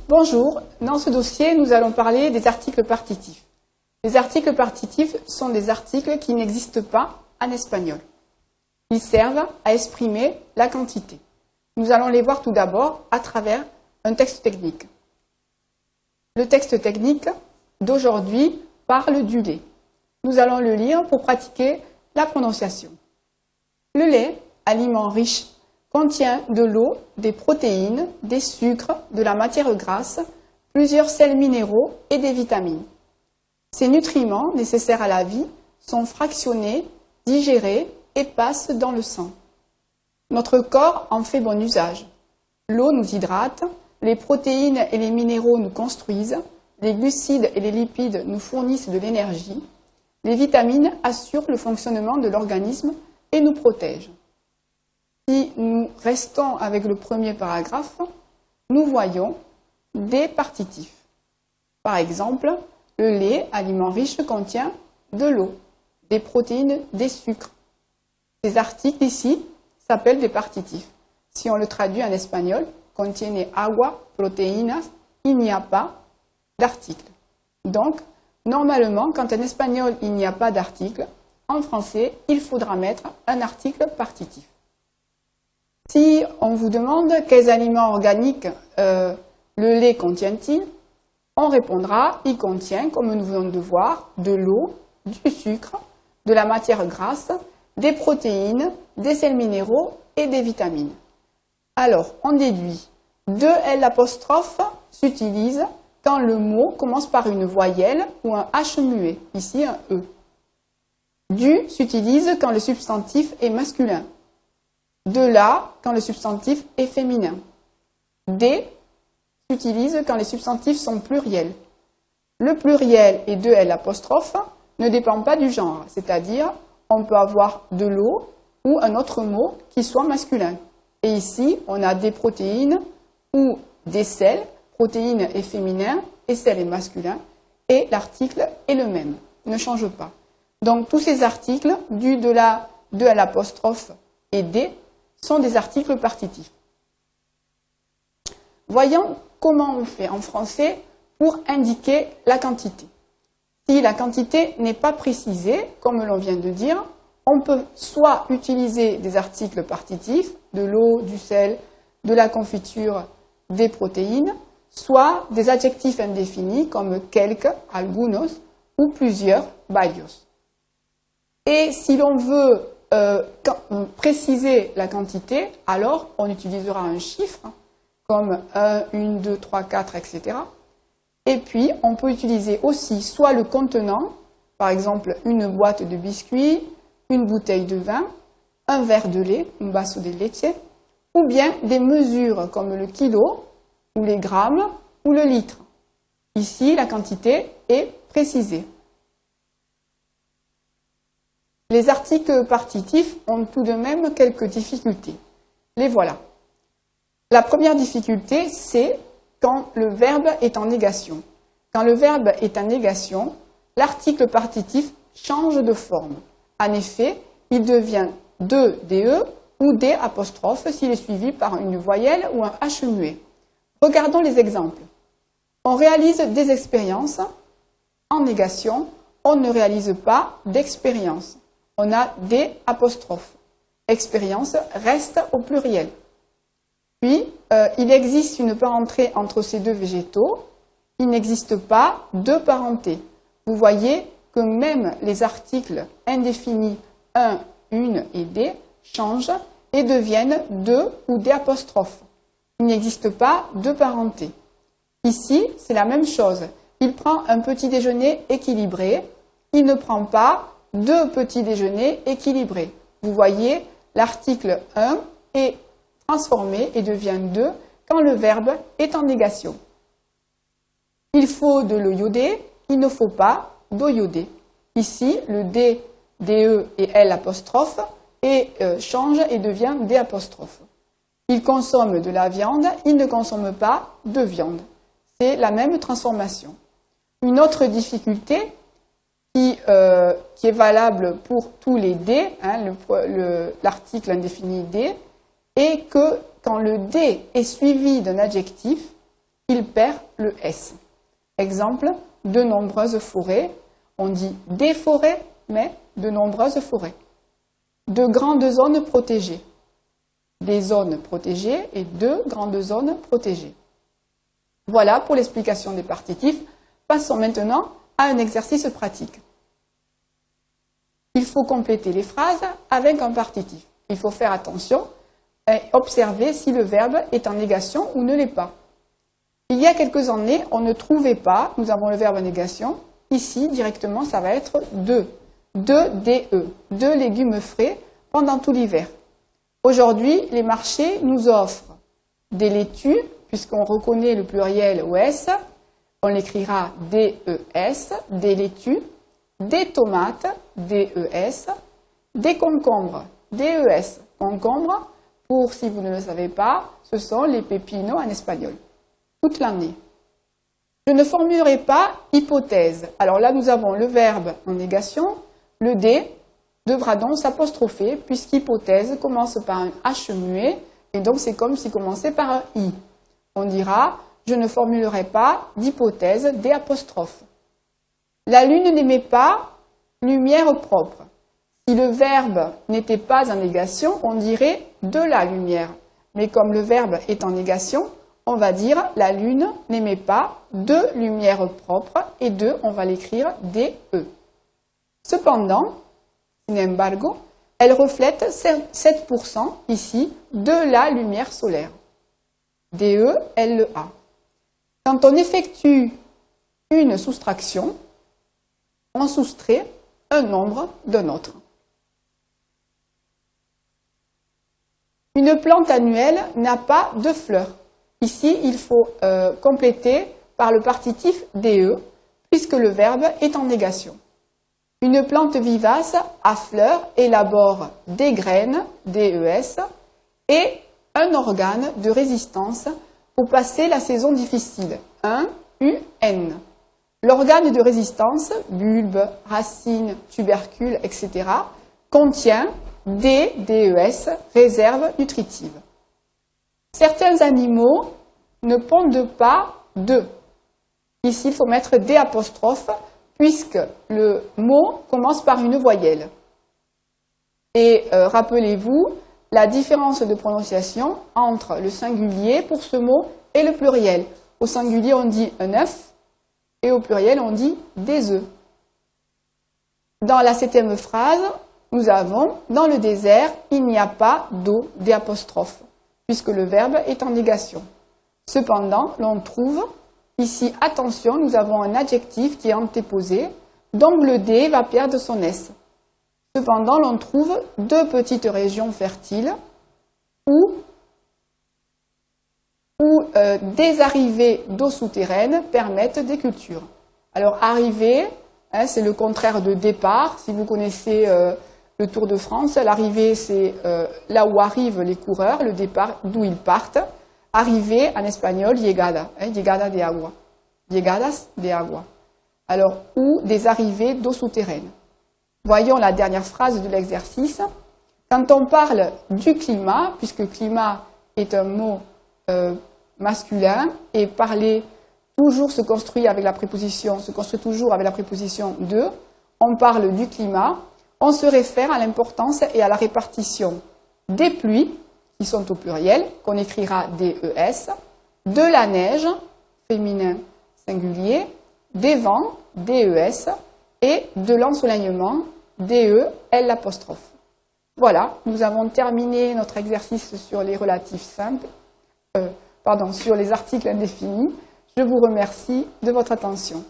Bonjour, dans ce dossier, nous allons parler des articles partitifs. Les articles partitifs sont des articles qui n'existent pas en espagnol. Ils servent à exprimer la quantité. Nous allons les voir tout d'abord à travers un texte technique. Le texte technique d'aujourd'hui parle du lait. Nous allons le lire pour pratiquer la prononciation. Le lait, aliment riche, contient de l'eau, des protéines, des sucres, de la matière grasse, plusieurs sels minéraux et des vitamines. Ces nutriments nécessaires à la vie sont fractionnés, digérés et passent dans le sang. Notre corps en fait bon usage. L'eau nous hydrate, les protéines et les minéraux nous construisent, les glucides et les lipides nous fournissent de l'énergie, les vitamines assurent le fonctionnement de l'organisme et nous protègent. Si nous restons avec le premier paragraphe, nous voyons des partitifs. Par exemple, le lait, aliment riche, contient de l'eau, des protéines, des sucres. Ces articles ici s'appellent des partitifs. Si on le traduit en espagnol, contiene agua, proteínas, il n'y a pas d'article. Donc, normalement, quand en espagnol il n'y a pas d'article, en français, il faudra mettre un article partitif. Si on vous demande quels aliments organiques le lait contient-il, on répondra, il contient, comme nous venons de voir, de l'eau, du sucre, de la matière grasse, des protéines, des sels minéraux et des vitamines. Alors, on déduit, de L' s'utilise quand le mot commence par une voyelle ou un H muet, ici un E. Du s'utilise quand le substantif est masculin. De là, quand le substantif est féminin. Des s'utilise quand les substantifs sont pluriels. Le pluriel et de L' ne dépend pas du genre, c'est-à-dire on peut avoir de l'eau ou un autre mot qui soit masculin. Et ici, on a des protéines ou des sels, protéines est féminin et sel est masculin, et l'article est le même, ne change pas. Donc tous ces articles, du, de la, de L' et des, sont des articles partitifs. Voyons comment on fait en français pour indiquer la quantité. Si la quantité n'est pas précisée, comme l'on vient de dire, on peut soit utiliser des articles partitifs, de l'eau, du sel, de la confiture, des protéines, soit des adjectifs indéfinis comme quelques, algunos, ou plusieurs, varios. Et si l'on veut préciser la quantité, alors on utilisera un chiffre, comme 1, 1, 2, 3, 4, etc. Et puis, on peut utiliser aussi soit le contenant, par exemple une boîte de biscuits, une bouteille de vin, un verre de lait, un vaso de leche, ou bien des mesures comme le kilo, ou les grammes, ou le litre. Ici, la quantité est précisée. Les articles partitifs ont tout de même quelques difficultés. Les voilà. La première difficulté, c'est quand le verbe est en négation. Quand le verbe est en négation, l'article partitif change de forme. En effet, il devient de, DE ou des apostrophes s'il est suivi par une voyelle ou un H muet. Regardons les exemples. On réalise des expériences. En négation, on ne réalise pas d'expérience. On a des apostrophes. Expérience reste au pluriel. Puis, il existe une parenté entre ces deux végétaux. Il n'existe pas de parenté. Vous voyez que même les articles indéfinis un, une et des changent et deviennent de ou des apostrophes. Il n'existe pas de parenté. Ici, c'est la même chose. Il prend un petit déjeuner équilibré. Il ne prend pas deux petits déjeuners équilibrés. Vous voyez, l'article 1 est transformé et devient 2 quand le verbe est en négation. Il faut de l'eau iodée, il ne faut pas d'eau iodée. Ici, le D, DE et L' change et devient D'. Il consomme de la viande, il ne consomme pas de viande. C'est la même transformation. Une autre difficulté qui est valable pour tous les D, hein, l'article indéfini D, est que quand le D est suivi d'un adjectif, il perd le S. Exemple, de nombreuses forêts. On dit des forêts, mais de nombreuses forêts. De grandes zones protégées. Des zones protégées et de grandes zones protégées. Voilà pour l'explication des partitifs. Passons maintenant à un exercice pratique. Il faut compléter les phrases avec un partitif. Il faut faire attention et observer si le verbe est en négation ou ne l'est pas. Il y a quelques années, on ne trouvait pas, nous avons le verbe en négation. Ici, directement, ça va être de. De légumes frais pendant tout l'hiver. Aujourd'hui, les marchés nous offrent des laitues, puisqu'on reconnaît le pluriel OS, on l'écrira DES, des laitues, des tomates, DES, des concombres, DES. Concombres, pour si vous ne le savez pas, ce sont les pepinos en espagnol, toute l'année. Je ne formulerai pas hypothèse. Alors là, nous avons le verbe en négation, le D devra donc s'apostropher, puisqu'hypothèse commence par un H muet, et donc c'est comme s'il commençait par un I. On dira, je ne formulerai pas d'hypothèse D'. La lune n'émet pas lumière propre. Si le verbe n'était pas en négation, on dirait de la lumière. Mais comme le verbe est en négation, on va dire la lune n'émet pas de lumière propre, et de, on va l'écrire DE. Cependant, sin embargo, elle reflète 7% ici de la lumière solaire. DE, LEA. Quand on effectue une soustraction, on soustrait un nombre d'un autre. Une plante annuelle n'a pas de fleurs. Ici, il faut compléter par le partitif DE, puisque le verbe est en négation. Une plante vivace à fleurs élabore des graines, DES, et un organe de résistance pour passer la saison difficile, un UN. L'organe de résistance, bulbe, racine, tubercule, etc., contient des DES, réserves nutritives. Certains animaux ne pondent pas d'œufs. Ici, il faut mettre D', puisque le mot commence par une voyelle. Et rappelez-vous la différence de prononciation entre le singulier pour ce mot et le pluriel. Au singulier, on dit un œuf, et au pluriel, on dit des œufs. Dans la 7e phrase, nous avons « Dans le désert, il n'y a pas d'eau, D', puisque le verbe est en négation. Cependant, l'on trouve, ici, attention, nous avons un adjectif qui est antéposé, donc le D va perdre son S. Cependant, l'on trouve deux petites régions fertiles où des arrivées d'eau souterraine permettent des cultures. Alors, arrivée, hein, c'est le contraire de départ. Si vous connaissez le Tour de France, l'arrivée, c'est là où arrivent les coureurs, le départ, d'où ils partent. Arrivée, en espagnol, llegada, hein, llegada de agua. Llegadas de agua. Alors, ou des arrivées d'eau souterraine. Voyons la dernière phrase de l'exercice. Quand on parle du climat, puisque climat est un mot masculin, et parler toujours se construit toujours avec la préposition de, on parle du climat, on se réfère à l'importance et à la répartition des pluies, qui sont au pluriel, qu'on écrira DES, de la neige, féminin singulier, des vents, DES, et de l'ensoleillement, DE'. Voilà, nous avons terminé notre exercice sur les relatifs simples, sur les articles indéfinis. Je vous remercie de votre attention.